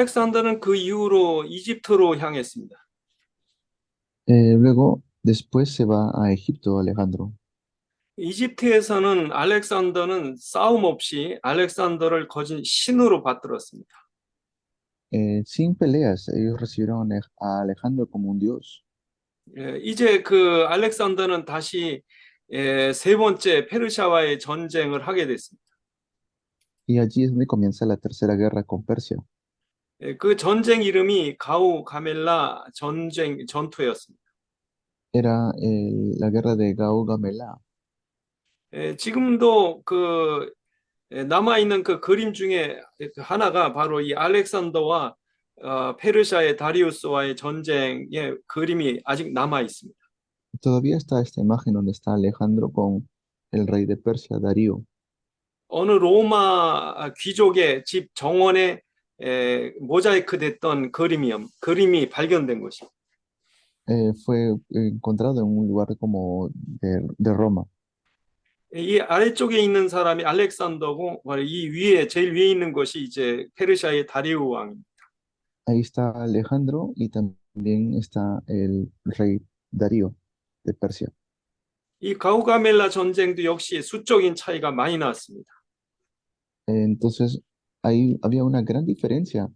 알렉산더는 그 이후로 이집트로 향했습니다. Luego, después se va a Egipto, Alejandro. 이집트에서는 알렉산더는 싸움 없이 알렉산더를 거진 신으로 받들었습니다. Sin peleas, ellos recibieron a Alejandro como un dios. 이제 그 알렉산더는 다시 세 번째 페르시아와의 전쟁을 하게 됐습니다. Y allí es donde comienza la tercera guerra con Persia. 그 전쟁 이름이 가우 가멜라 전투였습니다. Era la guerra de Gaugamela. 지금도 그 남아 있는 그 그림 중에 하나가 바로 이 알렉산더와 페르시아의 다리우스와의 전쟁의 그림이 아직 남아 있습니다. Todavía está esta imagen donde está Alejandro con el rey de Persia, Darío. 어느 로마 귀족의 집 정원에 모자이크 됐던 그림이 발견된 것이. Fue encontrado en un lugar como de Roma. 이 아래쪽에 있는 사람이 알렉산더고 바로 이 위에 제일 위에 있는 것이 이제 페르시아의 다리우 왕입니다. Ahí está Alejandro y también está el rey Darío de Persia. 이 가우가멜라 전쟁도 역시 수적인 차이가 많이 났습니다. Entonces, ahí había una gran diferencia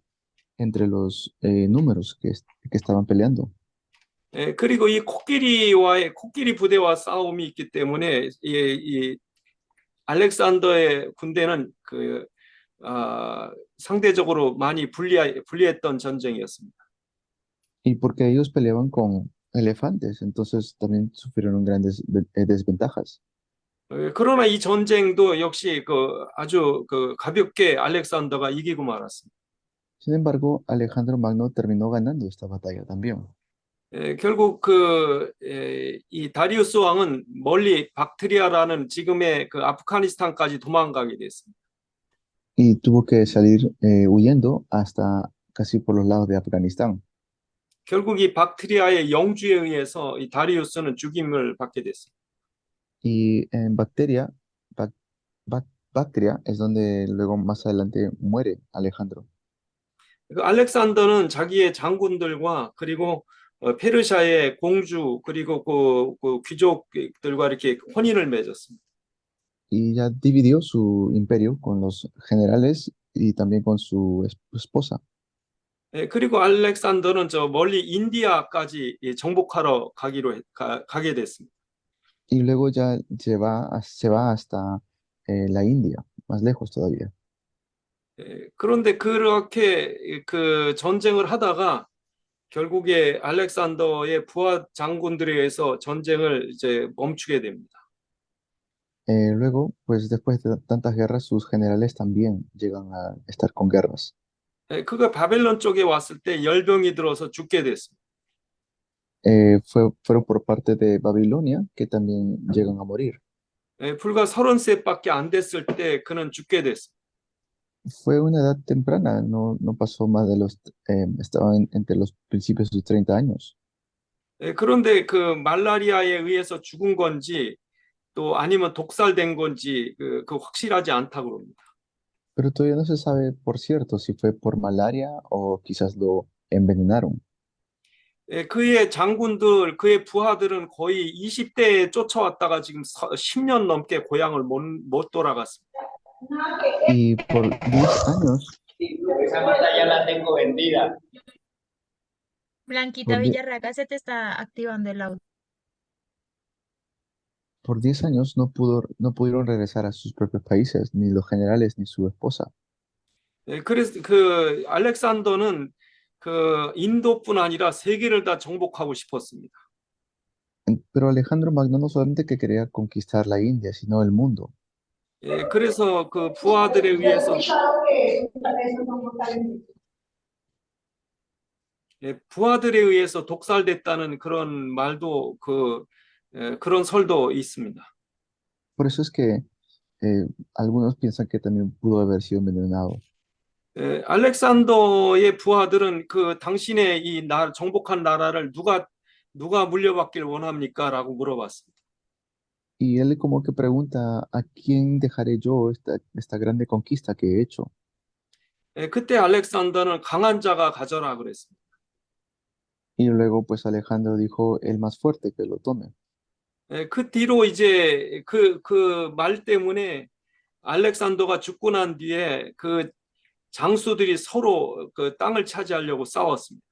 entre los números que estaban peleando. 그리고 이 코끼리 부대와 싸움이 있기 때문에 이 알렉산더의 군대는 상대적으로 많이 불리했던 전쟁이었습니다. Y porque ellos peleaban con elefantes, entonces también sufrieron grandes desventajas. 그러나 이 전쟁도 역시 아주 가볍게 알렉산더가 이기고 말았습니다. Sin embargo, Alejandro Magno terminó ganando esta batalla también. 결국 이 다리우스 왕은 멀리 박트리아라는 지금의 그 아프가니스탄까지 도망가게 됐습니다. Y tuvo que salir huyendo hasta casi por los lados de Afganistán. 결국 이 박트리아의 영주에 의해서 이 다리우스는 죽임을 받게 됐습니다. Y en Bactria es donde luego más adelante muere Alejandro. 그 알렉산더는 자기의 장군들과 그리고 페르시아의 공주 그리고 그 귀족들과 이렇게 혼인을 맺었습니다. Y ya dividió su imperio con los generales y también con su esposa. 그리고 알렉산더는 저 멀리 인디아까지 정복하러 가게 됐습니다. Y luego ya se va hasta la India, más lejos todavía. 그런데 그렇게 그 전쟁을 하다가 결국에 알렉산더의 부하 장군들에 의해서 전쟁을 이제 멈추게 됩니다. Luego, pues después de tantas guerras, sus generales también llegan a estar con guerras. 그가 바벨론 쪽에 왔을 때 열병이 들어서 죽게 됐습니다. Fueron por parte de Babilonia que también llegan a morir. 불과 30세밖에 안 됐을 때 그는 죽게 됐습니다. Fue una edad temprana, no pasó más de estaba entre los principios de sus 30 años. 그런데 그 말라리아에 의해서 죽은 건지 또 아니면 독살된 건지 그 확실하지 않다고 그럽니다. Pero todavía no se sabe por cierto si fue por malaria o quizás lo envenenaron. 그의 장군들, 그의 부하들은 거의 20대에 쫓아왔다가 지금 10년 넘게 고향을 못 돌아갔습니다. Y por 10 años, Esa mata ya la tengo vendida. Blanquita por 10, Villarraga, se te está activando el audio. por 10 años no pudieron regresar a sus propios países, ni los generales ni su esposa. 그래서 그 알렉산더는 그 인도뿐 아니라 세계를 다 정복하고 싶었습니다. Pero Alejandro Magno no solamente que quería conquistar la India, sino el mundo. 그래서 그 부하들에 의해서 부하들에 의해서 독살됐다는 그런 말도 그런 설도 있습니다. Por eso es que algunos piensan que también pudo haber sido envenenado. 알렉산더의 부하들은 그 당신의 정복한 나라를 누가 물려받길 원합니까? 라고 물어봤습니다. Y él como que pregunta, ¿a quién dejaré yo esta grande conquista que he hecho? 그때 알렉산더는 강한 자가 가져라 그랬습니다. Y luego pues Alejandro dijo, el más fuerte que lo tome. 그 뒤로 이제 그 말 때문에 알렉산더가 죽고 난 뒤에 그 장수들이 서로 그 땅을 차지하려고 싸웠습니다.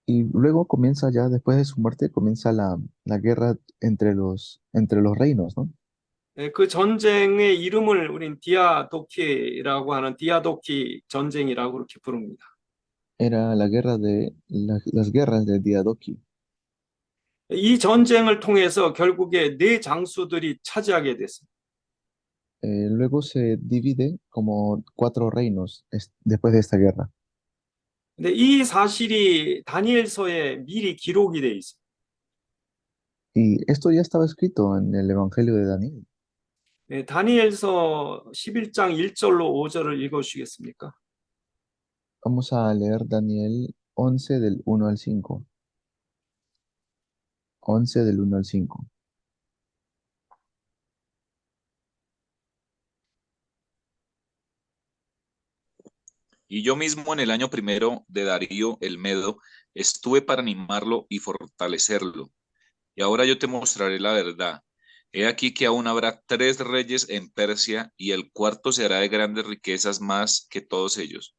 Y luego comienza ya, después de su muerte, comienza la guerra entre los reinos, ¿no? 그 전쟁의 이름을 우린 디아도키라고 하는 디아도키 전쟁이라고 그렇게 부릅니다. Era la guerra de las guerras de Diadochi. 이 전쟁을 통해서 결국에 네 장수들이 차지하게 됐습니다. Luego se divide como cuatro reinos después de esta guerra. 근데 이 사실이 다니엘서에 미리 기록이 돼 있습니다. Y esto ya estaba escrito en el Evangelio de Daniel. 다니엘서 11장 1절로 5절을 읽어주시겠습니까? Vamos a leer Daniel 11 del 1 al 5. 11 del 1 al 5. Y yo mismo en el año primero de Darío el Medo estuve para animarlo y fortalecerlo. Y ahora yo te mostraré la verdad. He aquí que aún habrá 3 reyes en Persia, y el cuarto se hará de grandes riquezas más que todos ellos.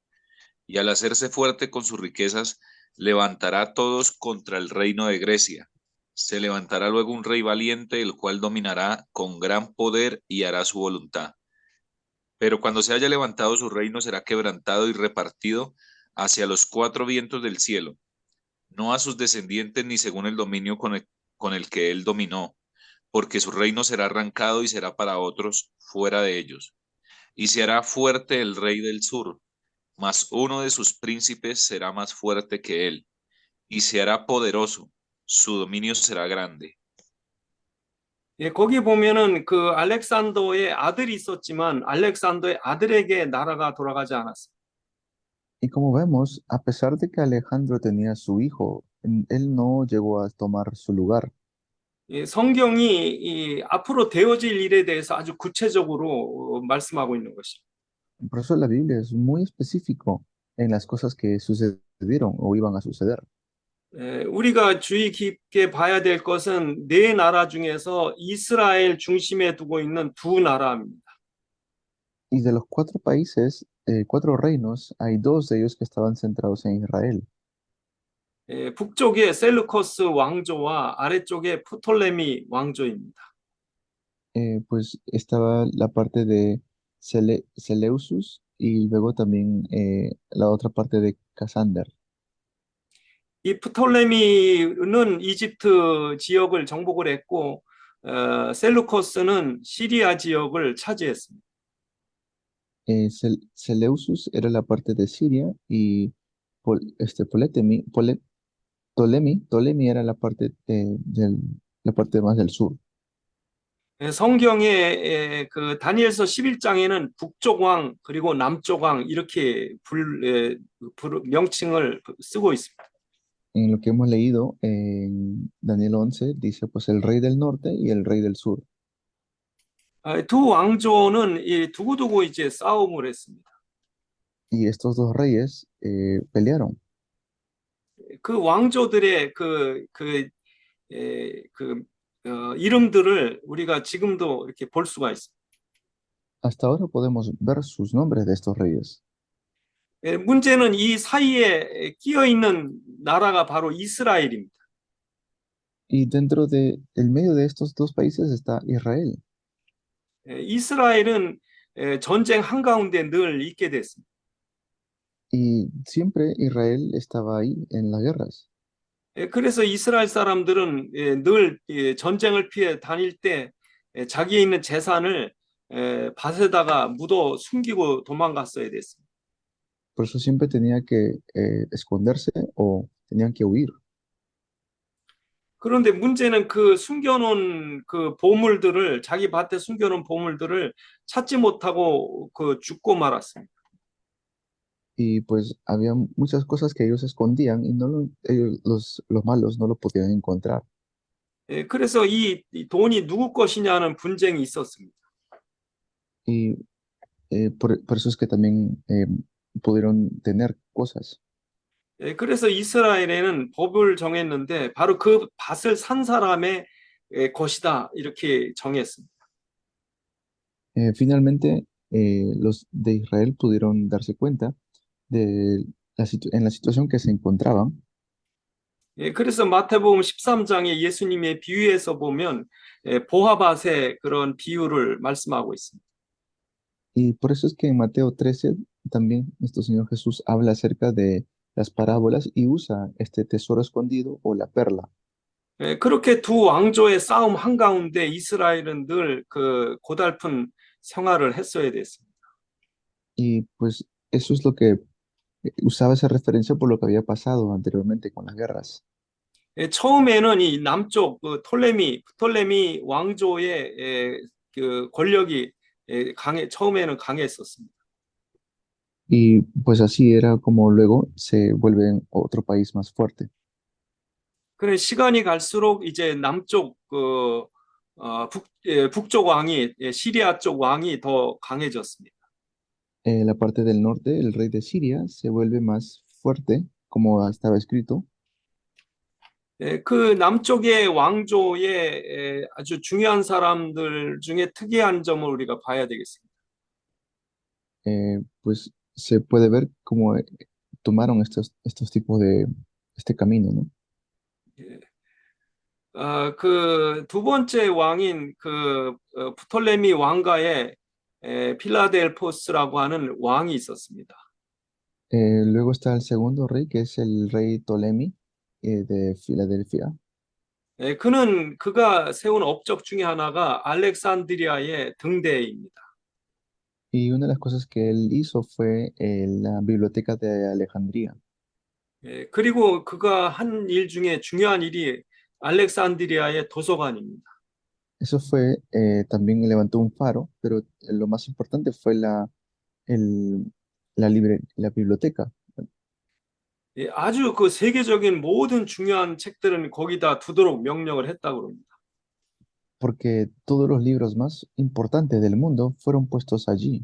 Y al hacerse fuerte con sus riquezas, levantará a todos contra el reino de Grecia. Se levantará luego un rey valiente, el cual dominará con gran poder y hará su voluntad. Pero cuando se haya levantado su reino, será quebrantado y repartido hacia los 4 vientos del cielo, no a sus descendientes ni según el dominio con el que él dominó, porque su reino será arrancado y será para otros fuera de ellos. Y se hará fuerte el rey del sur, mas uno de sus príncipes será más fuerte que él, y se hará poderoso, su dominio será grande. 거기 보면은 그 알렉산더의 아들이 있었지만 알렉산더의 아들에게 나라가 돌아가지 않았습니다. Y como vemos, a pesar de que Alejandro tenía su hijo, él no llegó a tomar su lugar. 성경이 이 앞으로 되어질 일에 대해서 아주 구체적으로 말씀하고 있는 것입니다. Por eso la Biblia es muy específico en las cosas que sucedieron o iban a suceder. 우리가 주의 깊게 봐야 될 것은 네 나라 중에서 이스라엘 중심에 두고 있는 두 나라입니다. Y de los cuatro países, cuatro reinos, hay dos de ellos que estaban centrados en Israel. 북쪽에 셀루커스 왕조와 아래쪽에 프톨레미 왕조입니다. Pues estaba la parte de Seleucus y luego también la otra parte de Casander. 이 프톨레미는 이집트 지역을 정복을 했고 셀루커스는 시리아 지역을 차지했습니다. Seleucus era la parte de Siria y Ptolemy era la parte, la parte más del sur. 성경의 그 다니엘서 11장에는 북쪽 왕 그리고 남쪽 왕 이렇게 명칭을 쓰고 있습니다. En lo que hemos leído en Daniel 11, dice pues el rey del norte y el rey del sur. 두 왕조는 두고두고 이제 싸움을 했습니다. Y estos dos reyes pelearon. 그 왕조들의 이름들을 우리가 지금도 이렇게 볼 수가 있습니다. Hasta ahora podemos ver sus nombres de estos reyes. 문제는 이 사이에 끼어 있는 나라가 바로 이스라엘입니다. Y dentro de el medio de estos dos países está Israel. 이스라엘은 전쟁 한가운데 늘 있게 됐습니다. Y siempre Israel estaba ahí en las guerras. 그래서 이스라엘 사람들은 늘 전쟁을 피해 다닐 때 자기에 있는 재산을 밭에다가 묻어 숨기고 도망갔어야 됐습니다. Por eso siempre tenía que esconderse o tenían que huir. 그런데 문제는 그 숨겨놓은 그 보물들을 자기 밭에 숨겨놓은 보물들을 찾지 못하고 그 죽고 말았습니다. Y pues había muchas cosas que ellos escondían y los malos no lo podían encontrar. 그래서 이 돈이 누구 것이냐는 분쟁이 있었습니다. Y por eso es que también pudieron tener cosas. 그래서 이스라엘에는 법을 정했는데 바로 그 밭을 산 사람의 것이다 이렇게 정했습니다. Finalmente, los de Israel pudieron darse cuenta de en la situación que se encontraban. 그래서 마태복음 13장에 예수님의 비유에서 보면 보화밭의 그런 비유를 말씀하고 있습니다. Y por eso es que en Mateo 13 también nuestro Señor Jesús habla acerca de las parábolas y usa este tesoro escondido o la perla. 그렇게 두 왕조의 싸움 한가운데 이스라엘은 늘 그 고달픈 생활을 했어야 됐습니다. Y pues eso es lo que usaba esa referencia por lo que había pasado anteriormente con las guerras. 처음에는 이 남쪽 그 프톨레미 왕조의 그 권력이 처음에는 강했었습니다. Y pues así era como luego se vuelve otro país más fuerte. 그래 시간이 갈수록 이제 남쪽 북쪽 왕이 시리아 쪽 왕이 더 강해졌습니다. La parte del norte, el rey de Siria, se vuelve más fuerte, como estaba escrito. 그 남쪽의 왕조의 아주 중요한 사람들 중에 특이한 점을 우리가 봐야 되겠습니다. Pues se puede ver cómo tomaron estos tipos de este camino, ¿no? 그 두 번째 왕인 그 프톨레미 왕가에 필라델포스라고 하는 왕이 있었습니다. Luego está el segundo rey, que es el rey Ptolemy de Filadelfia. 그가 세운 업적 중에 하나가 알렉산드리아의 등대입니다. Y una de las cosas que él hizo fue la biblioteca de Alejandría. 그리고 그가 한 일 중에 중요한 일이 알렉산드리아의 도서관입니다. Eso fue, también levantó un faro, pero lo más importante fue el- la biblioteca, 아주 그 세계적인 모든 중요한 책들은 거기다 두도록 명령을 했다고 합니다. porque todos los libros más importantes del mundo fueron puestos allí.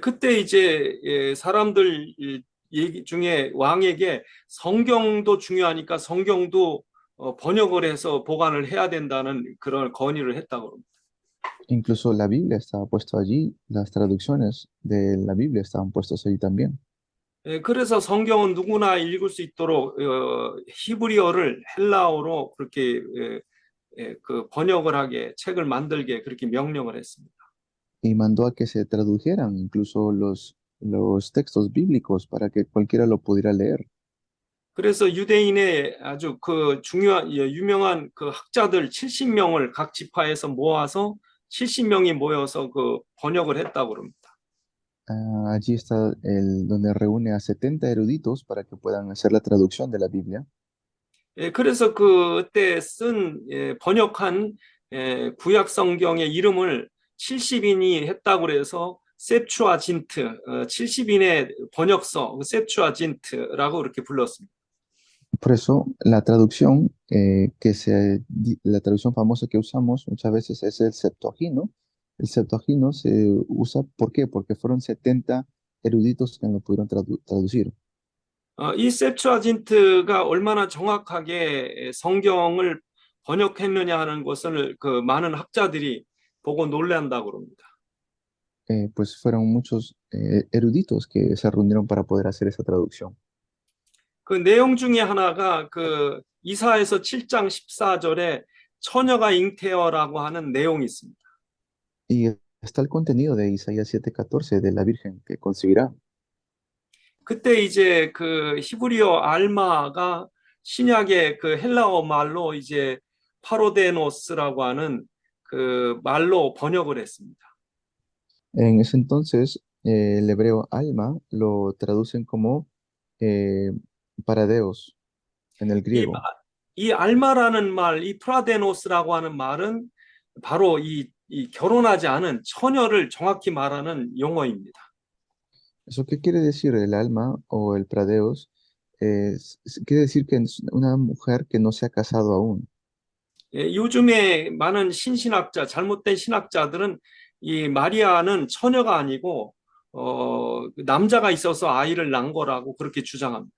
그때 이제 사람들 얘기 중에 왕에게 성경도 중요하니까 성경도 번역을 해서 보관을 해야 된다는 그런 건의를 했다고 합니다. Incluso la Biblia estaba puesto allí, las traducciones de la Biblia estaban puestos allí también. 그래서 성경은 누구나 읽을 수 있도록 히브리어를 헬라어로 그렇게 그 번역을 하게 책을 만들게 그렇게 명령을 했습니다. Y mandó a que se tradujeran incluso los textos bíblicos para que cualquiera lo pudiera leer. 그래서 유대인의 아주 그 중요한 유명한 그 학자들 70명을 각 지파에서 모아서 70명이 모여서 그 번역을 했다고 합니다. Allí está donde reúne a 70 eruditos para que puedan hacer la traducción de la Biblia. 그래서 그때 쓴 번역한 구약 성경의 이름을 70인이 했다고 그래서 셉추아진트, 70인의 번역서, 셉추아진트라고 그렇게 불렀습니다. Por eso la traducción la traducción famosa que usamos muchas veces es el Septuagino. El Septuagino se usa, ¿por qué? Porque fueron 70 eruditos que lo pudieron traducir. 이 셉추아진트가 얼마나 정확하게 성경을 번역했느냐 하는 것을 그 많은 학자들이 보고 놀란다고 합니다. Pues fueron muchos eruditos que se reunieron para poder hacer esa traducción. 그 내용 중에 하나가 그 이사야서 7장 14절에 처녀가 잉태어라고 하는 내용이 있습니다. Y está el contenido de Isaías 7:14 de la Virgen que concebirá. 그때 이제 그 히브리어 알마가 신약의 그 헬라어 말로 이제 파로데노스라고 하는 그 말로 번역을 했습니다. En ese entonces, el hebreo alma lo traducen como paradeos en el griego. 이 알마라는 말, 이 프라데노스라고 하는 말은 바로 이 결혼하지 않은 처녀를 정확히 말하는 용어입니다. ¿Eso qué quiere decir el alma o el pradeos? Quiere decir que es una mujer que no se ha casado aún. 요즘에 많은 신신학자, 잘못된 신학자들은 이 마리아는 처녀가 아니고 남자가 있어서 아이를 낳은 거라고 그렇게 주장합니다.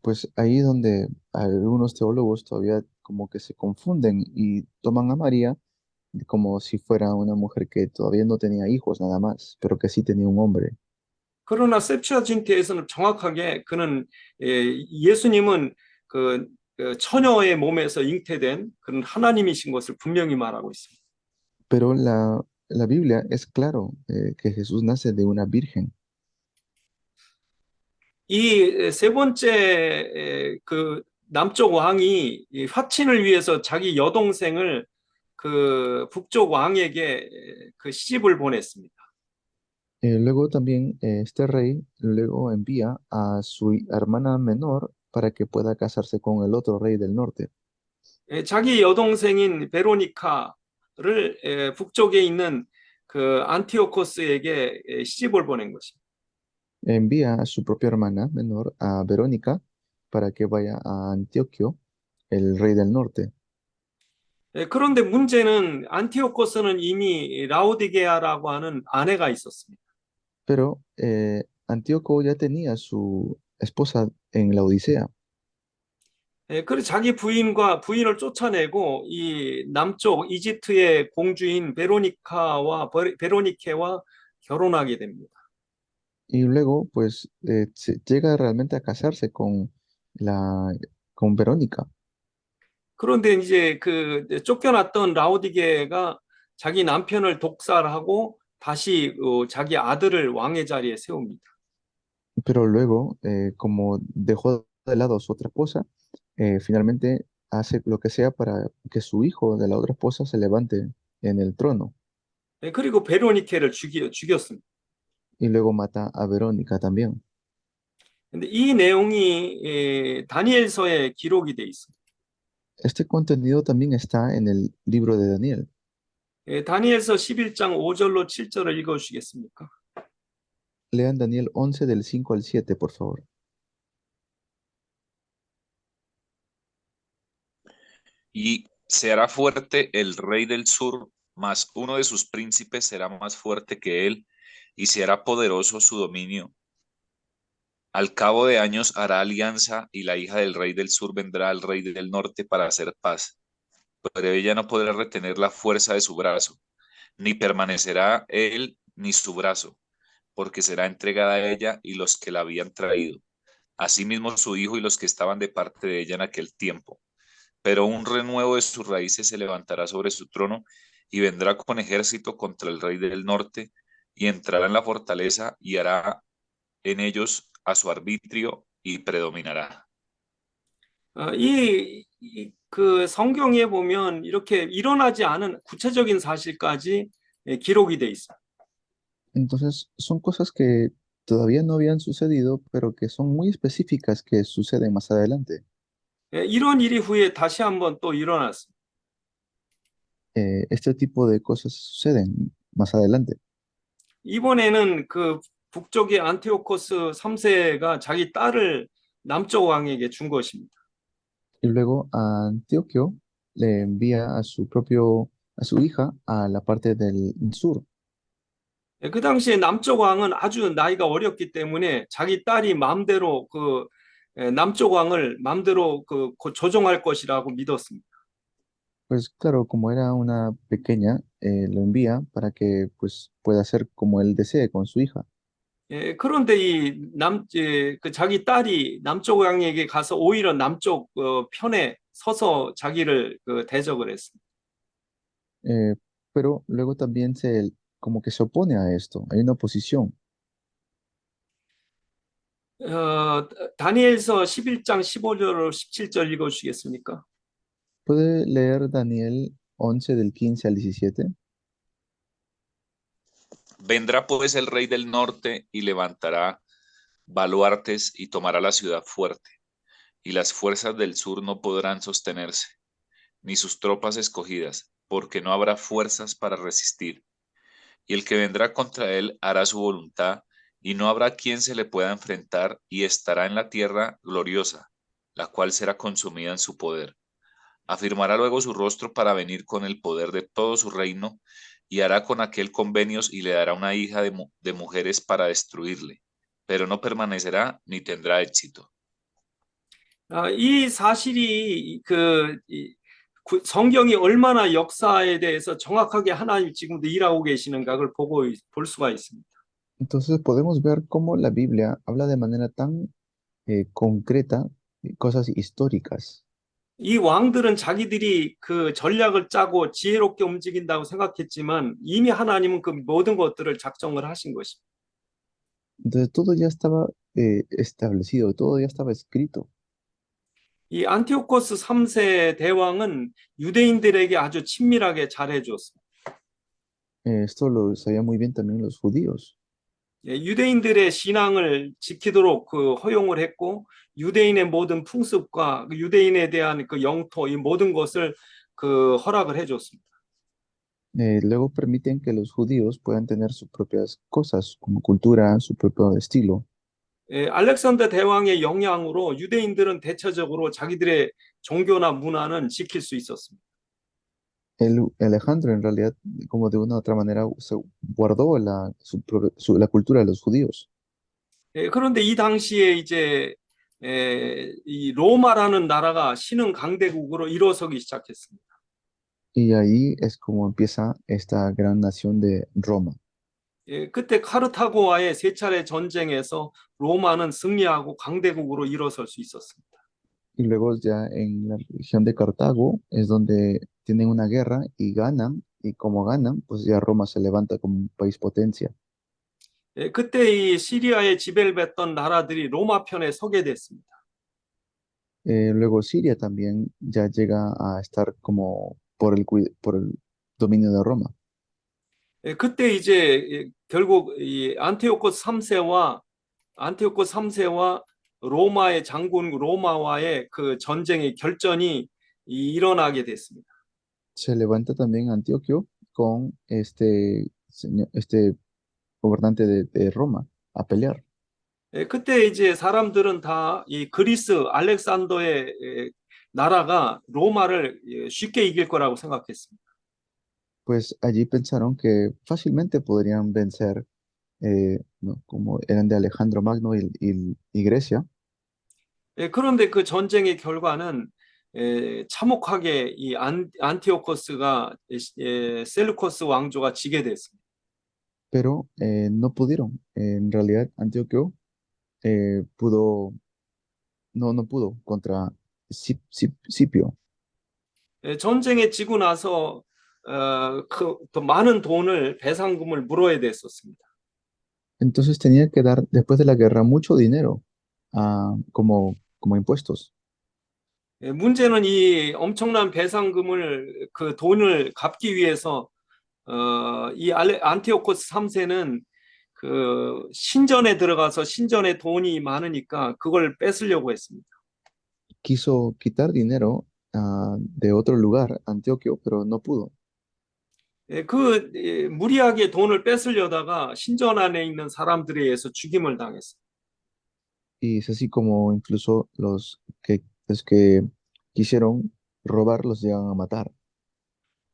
Pues ahí donde algunos teólogos todavía como que se confunden y toman a María como si fuera una mujer que todavía no tenía hijos nada más, pero que sí tenía un hombre. 그러나 septuagin트에서는 정확하게 그는 예수님은 그 처녀의 몸에서 잉태된 그런 하나님이신 것을 분명히 말하고 있습니다. Pero la Biblia es claro que Jesús nace de una virgen. 이 세 번째 그 남쪽 왕이 이 화친을 위해서 자기 여동생을 그 북쪽 왕에게 그 시집을 보냈습니다. Luego también este rey luego envía a su hermana menor para que pueda casarse con el otro rey del norte. 자기 여동생인 베로니카를 북쪽에 있는 그 안티오코스에게 시집을 보낸 것입니다. Envía a su propia hermana menor, a Verónica, para que vaya a Antioquio, el rey del norte. 그런데 문제는 안티오코스는 이미 라오디게아라고 하는 아내가 있었습니다. Pero Antíoco ya tenía su esposa en la Odisea. 그래서 자기 부인을 쫓아내고 이 남쪽 이집트의 공주인 베로니케와 결혼하게 됩니다. Y luego, pues, llega realmente a casarse con Verónica. 그런데 이제 그 쫓겨났던 라오디게가 자기 남편을 독살하고 다시 자기 아들을 왕의 자리에 세웁니다. Pero luego, como dejó de lado a su otra esposa, finalmente hace lo que sea para que su hijo de la otra esposa se levante en el trono. 그리고 베로니케를 죽였습니다. Y luego mata a Verónica también. 근데 이 내용이 다니엘서에 기록이 돼 있습니다. Este contenido también está en el libro de Daniel. 다니엘서 11장 5절로 7절을 읽어 주시겠습니까? Lean Daniel 11 del 5 al 7, por favor. Y se hará fuerte el rey del sur, mas uno de sus príncipes será más fuerte que él, y se hará poderoso su dominio. Al cabo de años hará alianza, y la hija del rey del sur vendrá al rey del norte para hacer paz. Pero ella no podrá retener la fuerza de su brazo, ni permanecerá él ni su brazo, porque será entregada a ella y los que la habían traído, asimismo su hijo y los que estaban de parte de ella en aquel tiempo. Pero un renuevo de sus raíces se levantará sobre su trono y vendrá con ejército contra el rey del norte y entrará en la fortaleza y hará en ellos a su arbitrio y predominará. 그 성경에 보면 이렇게 일어나지 않은 구체적인 사실까지 기록이 돼 있어요. Entonces, son cosas que todavía no habían sucedido, pero que son muy específicas que suceden más adelante. 이런 일이 후에 다시 한번 또 일어났습니다. Este tipo de cosas suceden más adelante. 이번에는 그 북쪽의 안티오코스 3세가 자기 딸을 남쪽 왕에게 준 것입니다. Y luego a Antioquio le envía a a su hija a la parte del sur. 그 당시에 남쪽 왕은 아주 나이가 어렸기 때문에 자기 딸이 마음대로 그 남쪽 왕을 마음대로 조종할 것이라고 믿었습니다. Pues claro, como era una pequeña, lo envía para que pues pueda hacer como él desee con su hija. 그런데 그 자기 딸이 남쪽 왕에게 가서 오히려 남쪽 편에 서서 자기를 대적을 했습니다. Pero luego también como que se opone a esto, hay una oposición. 다니엘서 11장 15절로 17절 읽어주시겠습니까? ¿Puede leer Daniel 11 del 15 al 17? Vendrá pues el rey del norte y levantará baluartes y tomará la ciudad fuerte, y las fuerzas del sur no podrán sostenerse, ni sus tropas escogidas, porque no habrá fuerzas para resistir. Y el que vendrá contra él hará su voluntad, y no habrá quien se le pueda enfrentar, y estará en la tierra gloriosa, la cual será consumida en su poder. Afirmará luego su rostro para venir con el poder de todo su reino, y hará con aquel convenios y le dará una hija de mujeres para destruirle, pero no permanecerá ni tendrá éxito. 이 사실이 성경이 얼마나 역사에 대해서 정확하게 하나님 지금도 일하고 계시는가 그걸 볼 수가 있습니다. Entonces podemos ver cómo la Biblia habla de manera tan concreta cosas históricas. 이 왕들은 자기들이 그 전략을 짜고 지혜롭게 움직인다고 생각했지만 이미 하나님은 그 모든 것들을 작정을 하신 것입니다. Entonces todo ya estaba establecido, todo ya estaba escrito. 이 안티오코스 3세 대왕은 유대인들에게 아주 친밀하게 잘해줬습니다. Esto lo sabían muy bien también los judíos. 유대인들의 신앙을 지키도록 그 허용을 했고 유대인의 모든 풍습과 유대인에 대한 그 영토 이 모든 것을 그 허락을 해줬습니다. Luego permiten que los judíos puedan tener sus propias cosas, como cultura, su propio estilo. 알렉산더 대왕의 영향으로 유대인들은 대체적으로 자기들의 종교나 문화는 지킬 수 있었습니다. Alejandro en realidad, como de una u otra manera, se guardó la cultura de los judíos. 그런데 이 당시에 이제 이 로마라는 나라가 신흥 강대국으로 일어서기 시작했습니다. Y ahí es como empieza esta gran nación de Roma. 그때 카르타고와의 세 차례 전쟁에서 로마는 승리하고 강대국으로 일어설 수 있었습니다. Y luego ya en la región de Cartago es donde tienen una guerra y ganan, y como ganan, pues ya Roma se levanta como un país potencia. 그때 이 시리아에 지배를 받던 나라들이 로마 편에 서게 됐습니다. Luego Siria también ya llega a estar como por el dominio de Roma. 그때 이제 결국 이 안티오코스 3세와 로마의 장군 로마와의 그 전쟁의 결전이 일어나게 됐습니다. Se levanta también Antioquio con este gobernante de Roma a pelear. 그때 이제 사람들은 다 이 그리스 알렉산더의 나라가 로마를 쉽게 이길 거라고 생각했습니다. Pues allí pensaron que fácilmente podrían vencer, ¿no? Como eran de Alejandro Magno y Grecia. 그런데 그 전쟁의 결과는 참혹하게 이 안티오코스가 셀루코스 왕조가 지게 됐습니다. Pero no pudieron. En realidad, Antioquio no pudo contra Scipio. 전쟁에 지고 나서 더 많은 돈을 배상금을 물어야 됐었습니다. Entonces tenía que dar, después de la guerra, mucho dinero como impuestos. 문제는 이 엄청난 배상금을 그 돈을 갚기 위해서 이 안티오코스 3세는 그 신전에 들어가서 신전에 돈이 많으니까 그걸 뺏으려고 했습니다. Quiso quitar dinero de otro lugar, Antioquio, pero no pudo. 무리하게 돈을 뺏으려다가 신전 안에 있는 사람들에 의해서 죽임을 당했습니다. Y es así como incluso los que quisieron robar los llegan a matar.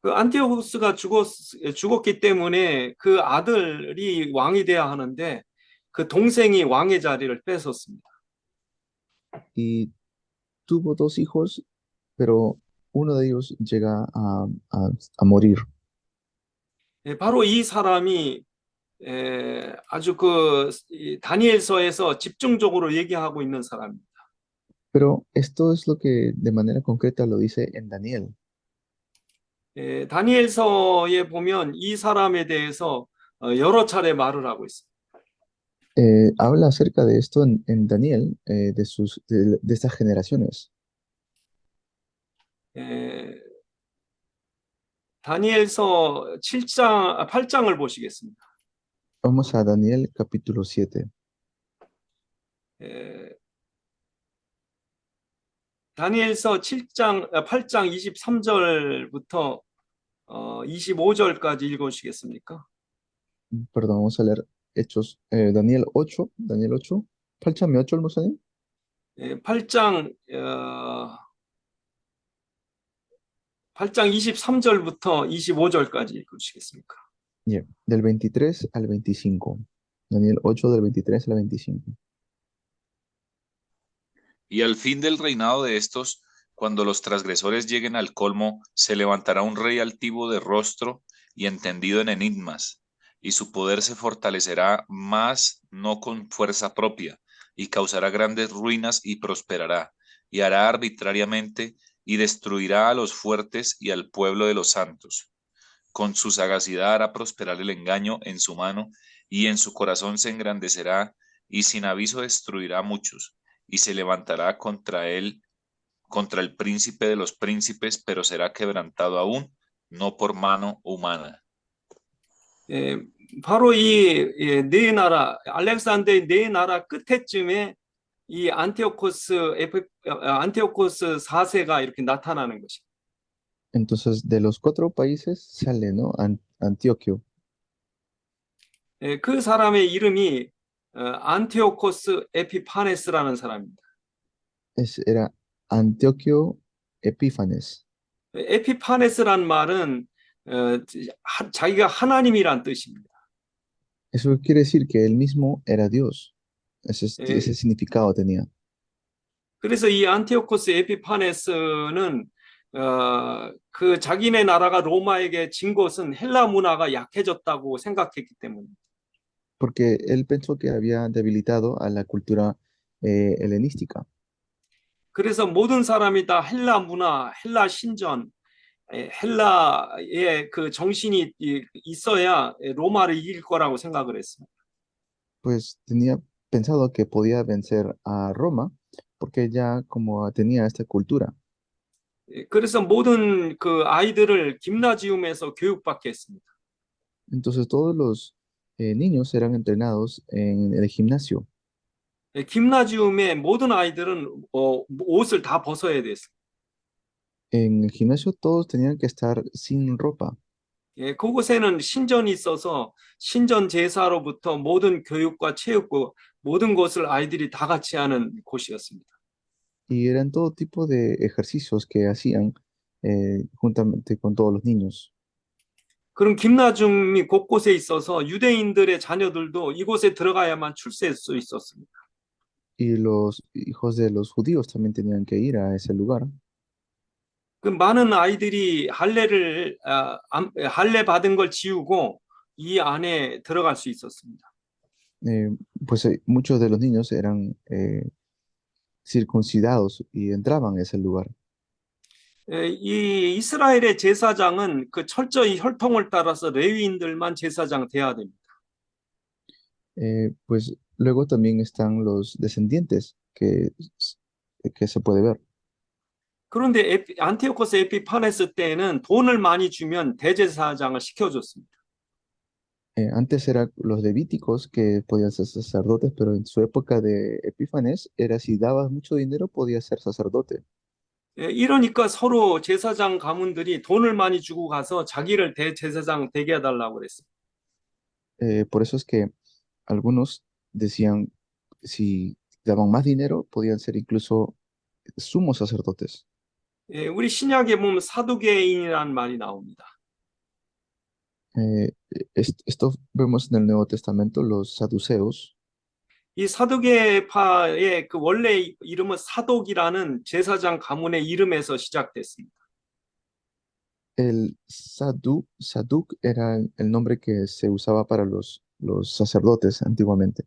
그 안티오코스가 죽었기 때문에 그 아들이 왕이 돼야 하는데 그 동생이 왕의 자리를 뺏었습니다. Y tuvo dos hijos, pero uno de ellos llega a morir. 바로 이 사람이 아주 다니엘서에서 집중적으로 얘기하고 있는 사람입니다. Pero esto es lo que de manera concreta lo dice en Daniel. 다니엘서에 보면 이 사람에 대해서 여러 차례 말을 하고 있습니다. Habla acerca de esto en Daniel, de estas generaciones. 다니엘서 8장을 보시겠습니다. Vamos a Daniel capítulo 7. 다니엘서 8장 23절부터 25절까지 읽으시겠습니까? Perdón, vamos a leer Hechos. Daniel 8, 8, 몇 절 목사님? 8장 23절부터 25절까지 읽으시겠습니까? Yeah, del 23 al 25. Daniel 8 del 23 al 25. Y al fin del reinado de estos, cuando los transgresores lleguen al colmo, se levantará un rey altivo de rostro y entendido en enigmas, y su poder se fortalecerá más no con fuerza propia, y causará grandes ruinas y prosperará, y hará arbitrariamente y destruirá a los fuertes y al pueblo de los santos. Con su sagacidad hará prosperar el engaño en su mano, y en su corazón se engrandecerá, y sin aviso destruirá a muchos, y se levantará contra él, contra el príncipe de los príncipes, pero será quebrantado aún, no por mano humana. 예, 바로 네 나라, 알렉산더의 네 나라 끝에쯤에 이 안티오코스 4세가 이렇게 나타나는 것입니다. Entonces, de los cuatro países sale, ¿no? Antioquio. 예, 그 사람의 이름이 안티오코스 에피파네스라는 사람입니다. Era Antioquio Epífanes. 에피파네스란 말은 자기가 하나님이란 뜻입니다. Eso quiere decir que él mismo era Dios. 예, Ese significado tenía. 그래서 이 안티오코스 에피파네스는 그 자기네 나라가 로마에게 진 것은 헬라 문화가 약해졌다고 생각했기 때문입니다. Porque él pensó que había debilitado a la cultura helenística. 그래서 모든 사람이 다 헬라 문화, 헬라 신전, 헬라의 그 정신이 있어야 로마를 이길 거라고 생각을 했습니다. Pues tenía pensado que podía vencer a Roma porque ya como tenía esta cultura. 그래서 모든 그 아이들을 김나지움에서 교육받게 했습니다. Entonces todos los niños eran entrenados en el gimnasio. 김나지움의 모든 아이들은 옷을 다 벗어야 됐어요. En el gimnasio todos tenían que estar sin ropa. 그곳에는 신전이 있어서 신전 제사로부터 모든 교육과 체육과 모든 것을 아이들이 다 같이 하는 곳이었습니다. Y eran todo tipo de ejercicios que hacían juntamente con todos los niños. 그런 김나중이 곳곳에 있어서 유대인들의 자녀들도 이곳에 들어가야만 출세할 수 있었습니다. Y los hijos de los judíos también tenían que ir a ese lugar. 그 많은 아이들이 할례 받은 걸 지우고 이 안에 들어갈 수 있었습니다. Pues muchos de los niños eran circuncidados y entraban a ese lugar. 이 이스라엘의 제사장은 그 철저히 혈통을 따라서 레위인들만 제사장 돼야 됩니다. Pues luego también están los descendientes que se puede ver. 그런데 안티오코스 에피파네스 때에는 돈을 많이 주면 대제사장을 시켜줬습니다. Antes eran los levíticos que podían ser sacerdotes, pero en su época de Epífanes era si dabas mucho dinero podías ser sacerdote. 이러니까 서로 제사장 가문들이 돈을 많이 주고 가서 자기를 대제사장 되게 해달라고 그랬어요. Por eso es que algunos decían si daban más dinero podían ser incluso sumos sacerdotes. 우리 신약에 보면 사두개인이라는 말이 나옵니다. Esto vemos en el Nuevo Testamento, los saduceos. 이 사두개파의 그 원래 이름은 사독이라는 제사장 가문의 이름에서 시작됐습니다. El Saduc era el nombre que se usaba para los sacerdotes antiguamente.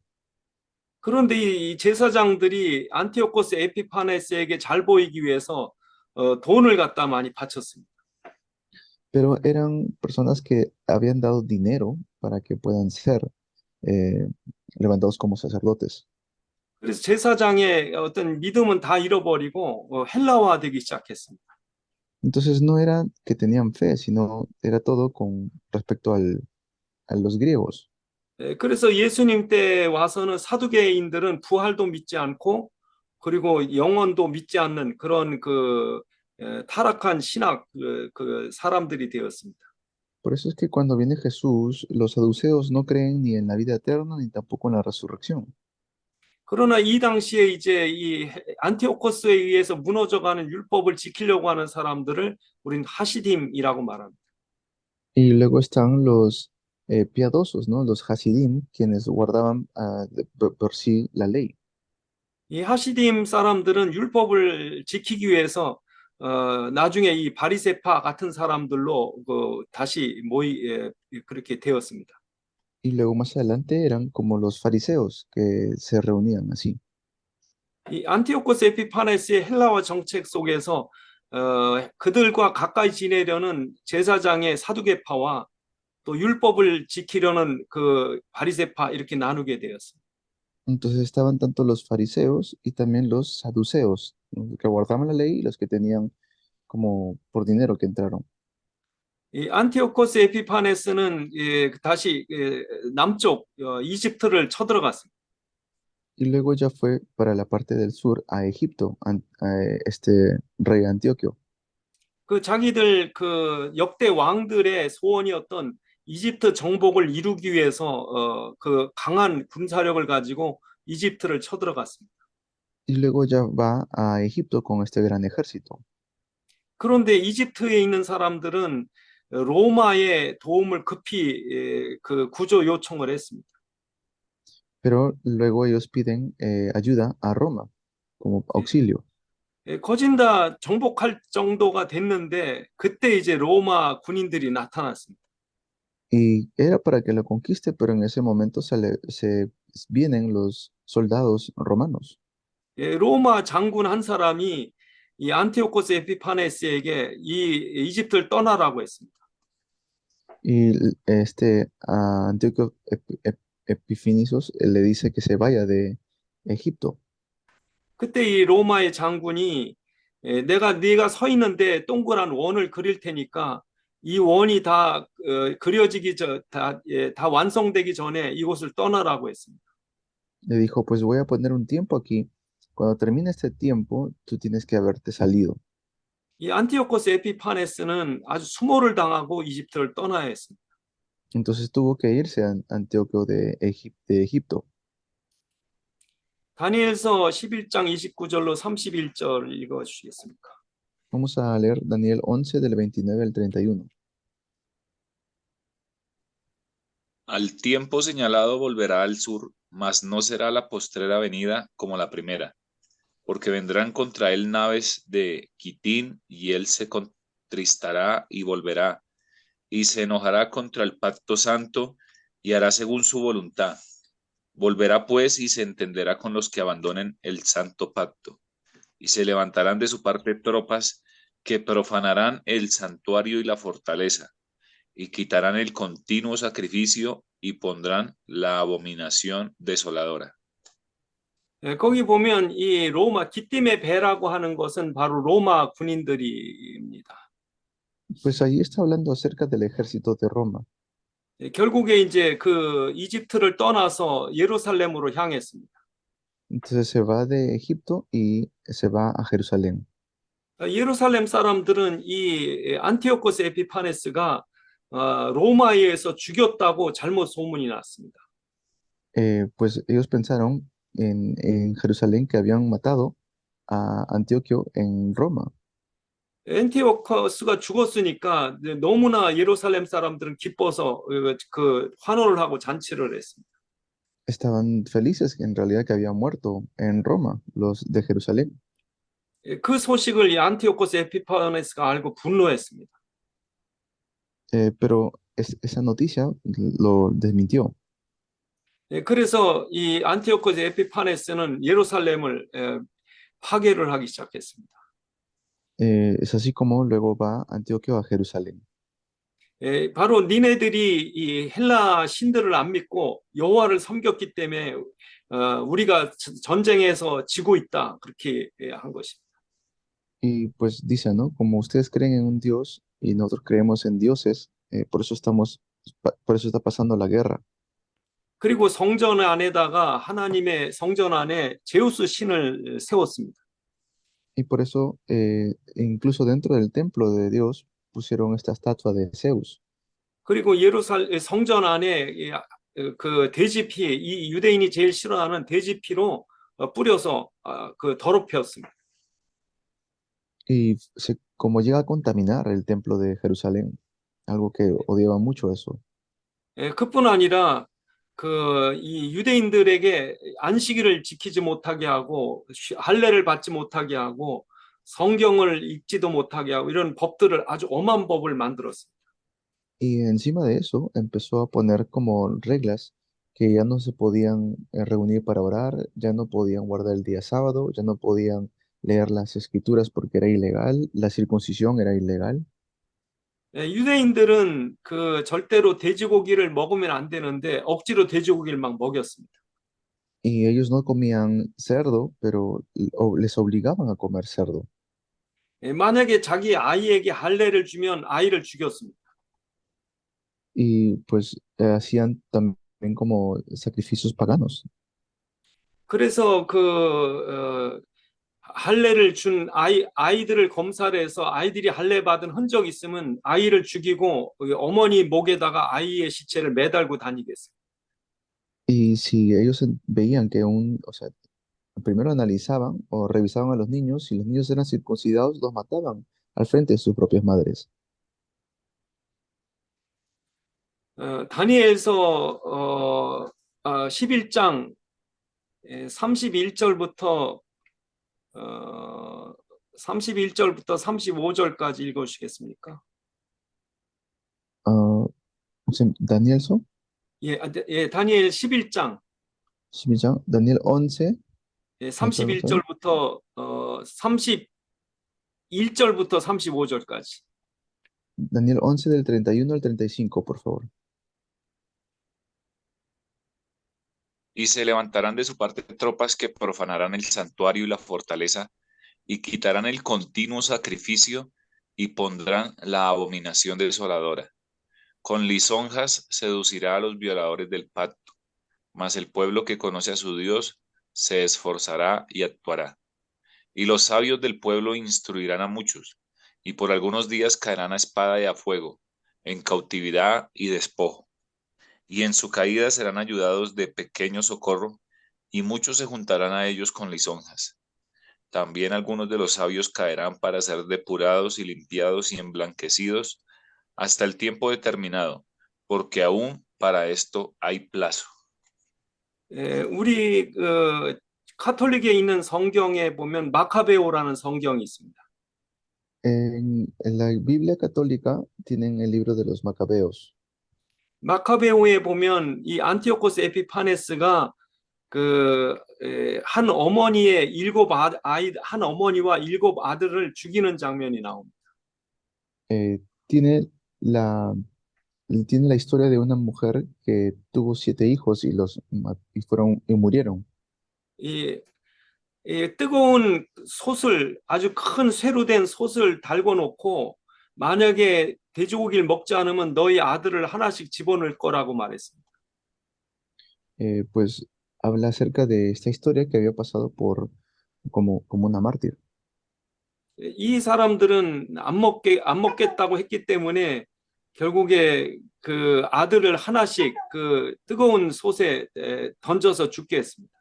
그런데 이 제사장들이 안티오코스 에피파네스에게 잘 보이기 위해서 돈을 갖다 많이 바쳤습니다. Pero eran personas que habían dado dinero para que puedan ser eh, levantados como sacerdotes. 그래서 제사장의 어떤 믿음은 다 잃어버리고 헬라화되기 시작했습니다. Entonces no era que tenían fe, sino era todo con respecto a los griegos. 그래서 예수님 때 와서는 사두개인들은 부활도 믿지 않고 그리고 영원도 믿지 않는 그런 타락한 신학 그 사람들이 되었습니다. Por eso es que cuando viene Jesús, los saduceos no creen ni en la vida eterna ni tampoco en la resurrección. 그러나 이 당시에 이제 이 안티오코스에 의해서 무너져가는 율법을 지키려고 하는 사람들을 우린 하시딤이라고 말합니다. Y luego están los piadosos, ¿no? Los Hasidim, quienes guardaban por sí la ley. 이 하시딤 사람들은 율법을 지키기 위해서 나중에 이 바리새파 같은 사람들로 다시 그렇게 되었습니다. Y luego más adelante eran como los fariseos que se reunían así. 이 안티오코스 에피파네스의 헬라화 정책 속에서 그들과 가까이 지내려는 제사장의 사두개파와 또 율법을 지키려는 그 바리새파 이렇게 나누게 되었습니다. Entonces estaban tanto los fariseos y también los saduceos, ¿no? Que guardaban la ley y los que tenían como por dinero que entraron. 이 안티오코스 에피파네스는 다시 남쪽 이집트를 쳐들어갔습니다. Y luego ya fue para la parte del sur a Egipto, este rey Antioquio. 그 자기들 그 역대 왕들의 소원이었던 이집트 정복을 이루기 위해서 그 강한 군사력을 가지고 이집트를 쳐들어갔습니다. Y luego ya va a Egipto con este gran ejército. 그런데 이집트에 있는 사람들은 로마의 도움을 급히 그 구조 요청을 했습니다. Pero luego ellos piden ayuda a Roma como auxilio. 거진 다 정복할 정도가 됐는데 그때 이제 로마 군인들이 나타났습니다. Y era para que lo conquiste, pero en ese momento se vienen los soldados romanos. 로마 장군 한 사람이 이 안티오코스 에피파네스에게 이 이집트를 떠나라고 했습니다. Y Antíoco Epifinisos le dice que se vaya de Egipto. 그때 이 로마의 장군이 네가 서 있는데 동그란 원을 그릴 테니까 이 원이 다 그려지기 다 완성되기 전에 이곳을 떠나라고 했습니다. Le dijo, pues voy a poner un tiempo aquí. Cuando termine este tiempo, tú tienes que haberte salido. 이 안티오코스 에피파네스는 아주 수모를 당하고 이집트를 떠나야 했습니다. Entonces tuvo que irse a Antíoco de Egipto. 다니엘서 11장 29절로 31절 읽어 주시겠습니까? Vamos a leer Daniel 11 del 29 al 31. Al tiempo señalado volverá al sur, mas no será la postrera venida como la primera, porque vendrán contra él naves de Quitín, y él se contristará y volverá, y se enojará contra el pacto santo, y hará según su voluntad. Volverá pues y se entenderá con los que abandonen el santo pacto, y se levantarán de su parte tropas que profanarán el santuario y la fortaleza, y quitarán el continuo sacrificio y pondrán la abominación desoladora. 거기 보면 이 로마 기띔의 배라고 하는 것은 바로 로마 군인들입니다. Pues ahí está hablando acerca del ejército de Roma. 결국에 이제 그 이집트를 떠나서 예루살렘으로 향했습니다. Entonces se va de Egipto y se va a Jerusalén. 예루살렘 사람들은 이 안티오코스 에피파네스가 로마에 의해서 죽였다고 잘못 소문이 났습니다. Pues ellos pensaron en Jerusalén que habían matado a Antioquio en Roma. 안티오코스가 죽었으니까 너무나 예루살렘 사람들은 기뻐서 그 환호를 하고 잔치를 했습니다. Estaban felices en realidad que había muerto en Roma, los de Jerusalén. 그 소식을 이 안티오코스 에피파네스가 알고 분노했습니다. Pero esa noticia lo desmintió. 그래서 이 안티오코스 에피파네스는 예루살렘을 파괴를 하기 시작했습니다. Es así como luego va Antioquio a Jerusalén. 바로 니네들이 이 헬라 신들을 안 믿고 여호와를 섬겼기 때문에 우리가 전쟁에서 지고 있다 그렇게 한 것입니다. Y pues dice, ¿no? Como ustedes creen en un Dios y nosotros creemos en dioses, por eso está pasando la guerra. 그리고 성전 안에다가 하나님의 성전 안에 제우스 신을 세웠습니다. Y por eso, incluso dentro del templo de Dios, pusieron esta estatua de Zeus. 그리고 예루살렘 성전 안에 그 돼지피, 이 유대인이 제일 싫어하는 돼지피로 뿌려서 그 더럽혔습니다. Y como llega a contaminar el templo de Jerusalén, algo que odiaba mucho eso. 그뿐 아니라 이 유대인들에게 안식일을 지키지 못하게 하고 할례를 받지 못하게 하고 성경을 읽지도 못하게 하고 이런 법들을 아주 엄한 법을 만들었습니다. Y encima de eso empezó a poner como reglas que ya no se podían reunir para orar, ya no podían guardar el día sábado, ya no podían leer las escrituras porque era ilegal, la circuncisión era ilegal. 유대인들은 절대로 돼지고기를 먹으면 안 되는데 억지로 돼지고기를 막 먹였습니다. Y ellos no comían cerdo, pero les obligaban a comer cerdo. 만약에 자기 아이에게 할례를 주면 아이를 죽였습니다. Y pues hacían también como sacrificios paganos. 그래서 할례를 준 아이들을 검사를 해서 아이들이 할례 받은 흔적 있으면 아이를 죽이고 어머니 목에다가 아이의 시체를 매달고 다니게 했어요. Y si ellos veían que o sea, primero analizaban o revisaban a los niños, si los niños eran circuncidados, los mataban al frente de sus propias madres. 다니엘서 11장 31절부터 35절까지 읽어주시겠습니까? Ah, Daniel, 다니엘 11장 11장, Daniel 11, 예, ¿me puede pasar? 31절부터 31절부터 35절까지. Daniel 11 del 31 al 35, por favor. Y se levantarán de su parte tropas que profanarán el santuario y la fortaleza, y quitarán el continuo sacrificio, y pondrán la abominación desoladora. Con lisonjas seducirá a los violadores del pacto, mas el pueblo que conoce a su Dios se esforzará y actuará. Y los sabios del pueblo instruirán a muchos, y por algunos días caerán a espada y a fuego, en cautividad y despojo. Y en su caída serán ayudados de pequeño socorro, y muchos se juntarán a ellos con lisonjas. También algunos de los sabios caerán para ser depurados y limpiados y emblanquecidos hasta el tiempo determinado, porque aún para esto hay plazo. 우리 카톨릭에 있는 성경에 보면 마카베오라는 성경이 있습니다. En la Biblia católica tienen el libro de los Macabeos. 마카베오에 보면 이 안티오코스 에피파네스가 한 어머니의 한 어머니와 7 아들을 죽이는 장면이 나옵니다. Eh, tiene la, tiene la historia de una mujer que tuvo 7 hijos y murieron. 이 뜨거운 솥을 아주 큰 쇠로 된 솥을 달궈 놓고 만약에 돼지고기를 먹지 않으면 너희 아들을 하나씩 집어넣을 거라고 말했습니다. Pues habla acerca de esta historia que había pasado como una mártir. 이 사람들은 안 먹겠다고 했기 때문에 결국에 아들을 하나씩 뜨거운 솥에 던져서 죽게 했습니다.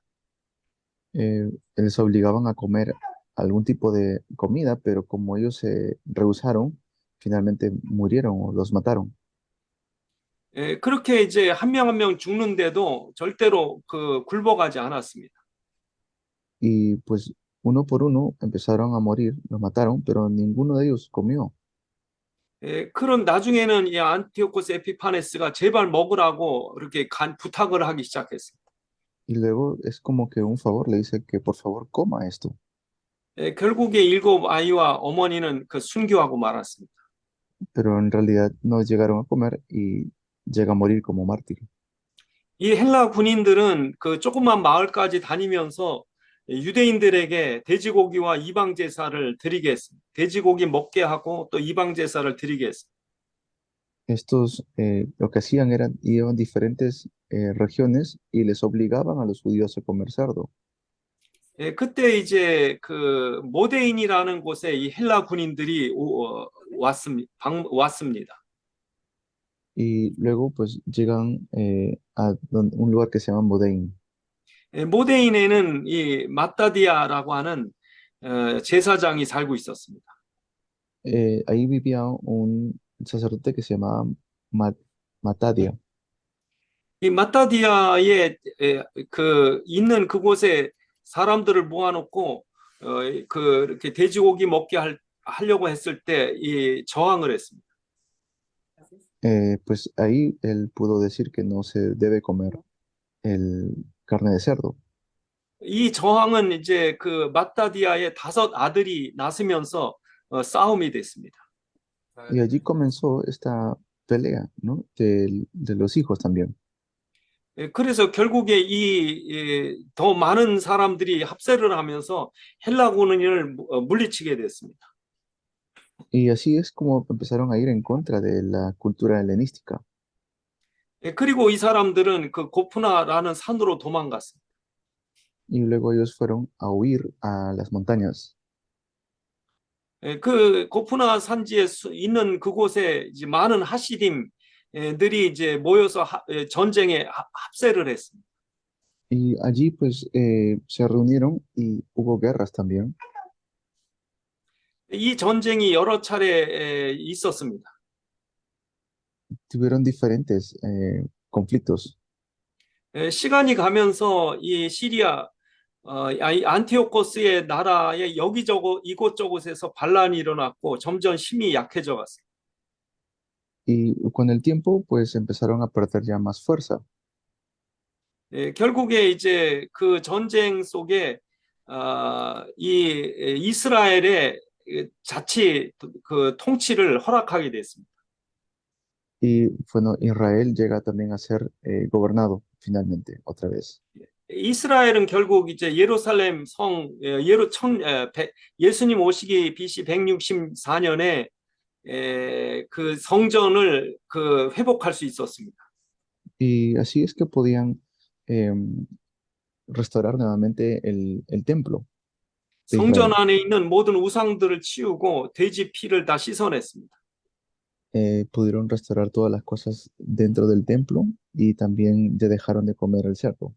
Les obligaban a comer algún tipo de comida, pero como ellos se rehusaron, finalmente murieron o los mataron. 그렇게 이제 한 명 한 명 죽는데도 절대로 굴복하지 않았습니다. Y pues uno por uno empezaron a morir, los mataron, pero ninguno de ellos comió. 그런 나중에는 이 안티오코스 에피파네스가 제발 먹으라고 이렇게 부탁을 하기 시작했습니다. Y luego es como que un favor le dice que por favor coma esto. 결국에 7 아이와 어머니는 순교하고 말았습니다. Pero en realidad no llegaron a comer y llega a morir como mártir. 이 헬라 군인들은 조그만 마을까지 다니면서 유대인들에게 돼지고기와 이방 제사를 드리게 했습니다. 돼지고기 먹게 하고 또 이방 제사를 드리게 했습니다. Estos lo que hacían era iban a diferentes regiones y les obligaban a los judíos a comer cerdo. 그때 이제 모데인이라는 곳에 이 헬라 군인들이 왔습니다. Y luego pues llegan a un lugar que se llama Modein. 모데인에는 이 마따디아라고 하는 제사장이 살고 있었습니다. Ahí vivía un sacerdote que se llamaba Matadia. 이 마타디아에 그 있는 그곳에 사람들을 모아놓고 그 이렇게 돼지고기 먹게 하려고 했을 때 이 저항을 했습니다. Pues ahí él pudo decir que no se debe comer el carne de cerdo. 이 저항은 이제 그 마타디아의 5 아들이 낳으면서 싸움이 됐습니다. Y allí comenzó esta pelea, ¿no? De los hijos también. 그래서 결국에 더 많은 사람들이 합세를 하면서 헬라군을 물리치게 됐습니다. Y así es como empezaron a ir en contra de la cultura helenística. 그리고 이 사람들은 그 고프나라는 산으로 도망갔습니다. Y luego ellos fueron a huir a las montañas. 그 고프나 산지에 있는 그곳에 이제 많은 하시딤들이 이제 모여서 전쟁에 합세를 했습니다. Y allí pues se reunieron y hubo guerras también. 이 전쟁이 여러 차례 있었습니다. Tuvieron diferentes conflictos. 시간이 가면서 이 시리아 안티오코스의 나라에 여기저기 이곳저곳에서 반란이 일어났고 점점 힘이 약해져 갔어요. Y con el tiempo pues empezaron a perder ya más fuerza. 결국에 이제 그 전쟁 속에 이 이스라엘의 자치 그 통치를 허락하게 됐습니다. Y bueno, Israel llega también a ser gobernado finalmente, otra vez. 이스라엘은 결국 이제 예루살렘 예수님 오시기 BC 164년에 그 성전을 그 회복할 수 있었습니다. Y así es que podían restaurar nuevamente el templo de 성전 Israel. 안에 있는 모든 우상들을 치우고 돼지 피를 다 씻어냈습니다. Pudieron restaurar todas las cosas dentro del templo y también ya dejaron de comer el cerdo.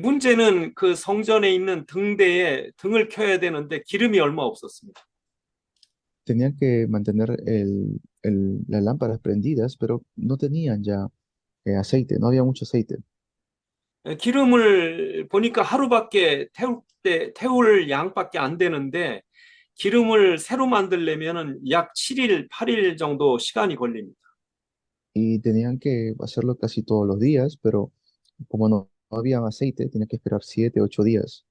문제는 그 성전에 있는 등대에 등을 켜야 되는데 기름이 얼마 없었습니다. Tenían que mantener las lámparas prendidas, pero no tenían ya aceite, no había mucho aceite. 기름을 보니까 하루밖에 태울 양밖에 안 되는데 기름을 새로 만들려면은 약 7일, 8일 정도 시간이 걸립니다. Y tenían que hacerlo casi todos los días, pero como no había aceite, tenían que esperar 7, 8 días.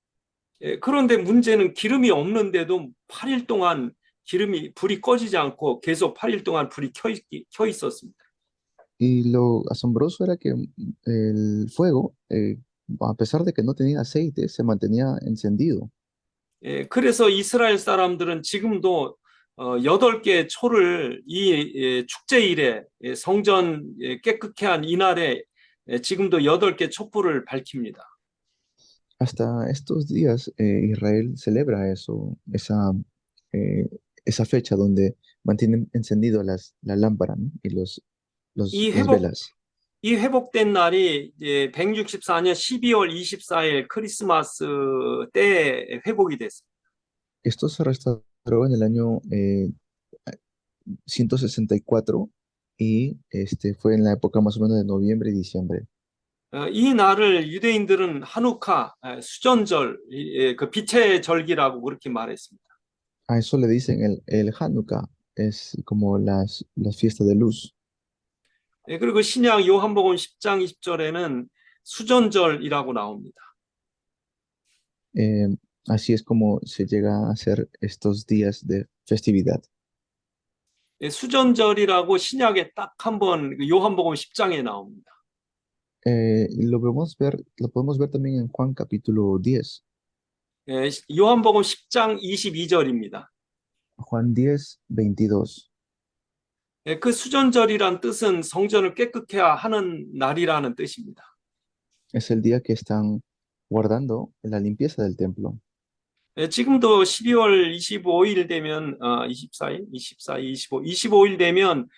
그런데 문제는 기름이 없는데도 8일 동안 불이 꺼지지 않고 계속 8일 동안 불이 켜 있었습니다. Y lo asombroso era que el fuego, a pesar de que no tenía aceite, se mantenía encendido. 그래서 이스라엘 사람들은 지금도 8개 초를 이 축제일에 성전 깨끗게 한 이날에 지금도 8개 촛불을 밝힙니다. Hasta estos días, Israel celebra esa fecha donde mantienen encendido la lámpara, ¿no? Y las velas. 이 회복된 날이 이제 164년 12월 24일 크리스마스 때에 회복이 됐습니다. Esto se restauró en el año 164 y fue en la época más o menos de noviembre y diciembre. 이 날을 유대인들은 하누카, 수전절, 그 빛의 절기라고 그렇게 말했습니다. A eso le dicen el Hanukkah, es como las fiestas de luz. 그리고 신약 요한복음 10장 20절에는 수전절이라고 나옵니다. Así es como se llega a hacer estos días de festividad. 수전절이라고 신약에 딱 한 번 요한복음 10장에 나옵니다. Y lo podemos ver también en Juan capítulo 10. 요한복음 10장 22절입니다. Juan 10, 22. 그 수전절이란 뜻은 성전을 깨끗게 하는 날이라는 뜻입니다. Es el día que están guardando la limpieza del templo. 지금도 12월 25일 되면 24일, 25일 되면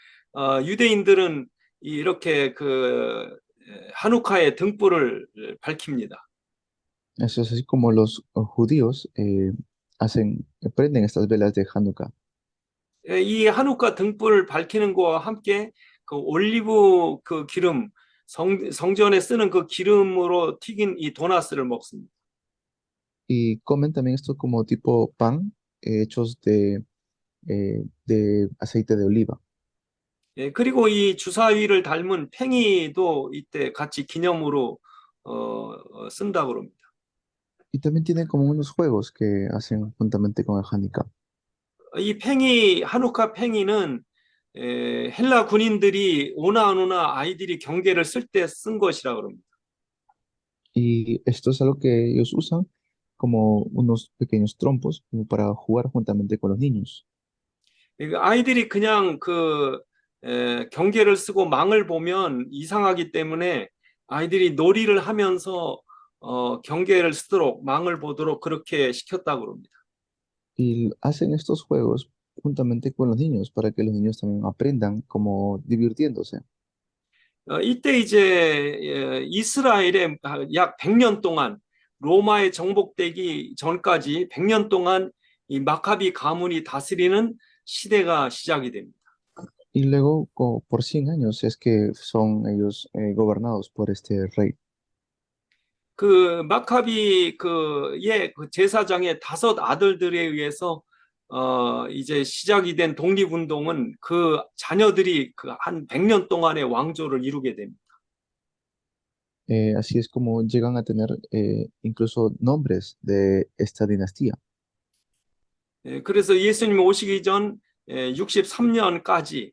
유대인들은 이렇게 그 하누카의 등불을 밝힙니다. Eso es así como los judíos prenden estas velas de Hanukkah. 이 하누카 등불을 밝히는 것과 함께 그 올리브 그 기름 성전에 쓰는 그 기름으로 튀긴 이 도나스를 먹습니다. Y comen también esto como tipo pan hechos de aceite de oliva. 예, 그리고 이 주사위를 닮은 팽이도 이때 같이 기념으로 쓴다고 그럽니다. Y también tienen como unos juegos que hacen juntamente con el Hanukkah. 이 팽이, 하누카 팽이는 헬라 군인들이 오나오나 아이들이 경계를 쓸 때 쓴 것이라 그럽니다. Y esto es algo que ellos usan como unos pequeños trompos como para jugar juntamente con los niños. 아이들이 그냥 경계를 쓰고 망을 보면 이상하기 때문에 아이들이 놀이를 하면서 경계를 쓰도록 망을 보도록 그렇게 시켰다고 그럽니다. Y hacen estos juegos juntamente con los niños para que los niños también aprendan como divirtiéndose. 이때 이제 이스라엘의 약 100년 동안 로마에 정복되기 전까지 100년 동안 이 마카비 가문이 다스리는 시대가 시작이 됩니다. Y luego por 100 años es que son ellos gobernados por este rey. 그 마카비 그 제사장의 5 아들들에 의해서 이제 시작이 된 독립운동은 그 자녀들이 그 한 100년 동안의 왕조를 이루게 됩니다. Así es como llegan a tener incluso nombres de esta dinastía. 그래서 예수님 오시기 전 63년까지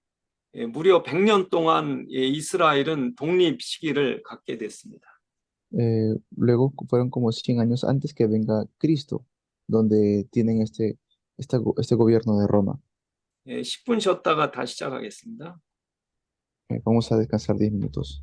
무려 100년 동안 이스라엘은 독립 시기를 갖게 됐습니다. Luego fueron como 100 años antes que venga Cristo, donde tienen este gobierno de Roma. 10분 쉬었다가 다시 시작하겠습니다. Vamos a descansar 10 minutos.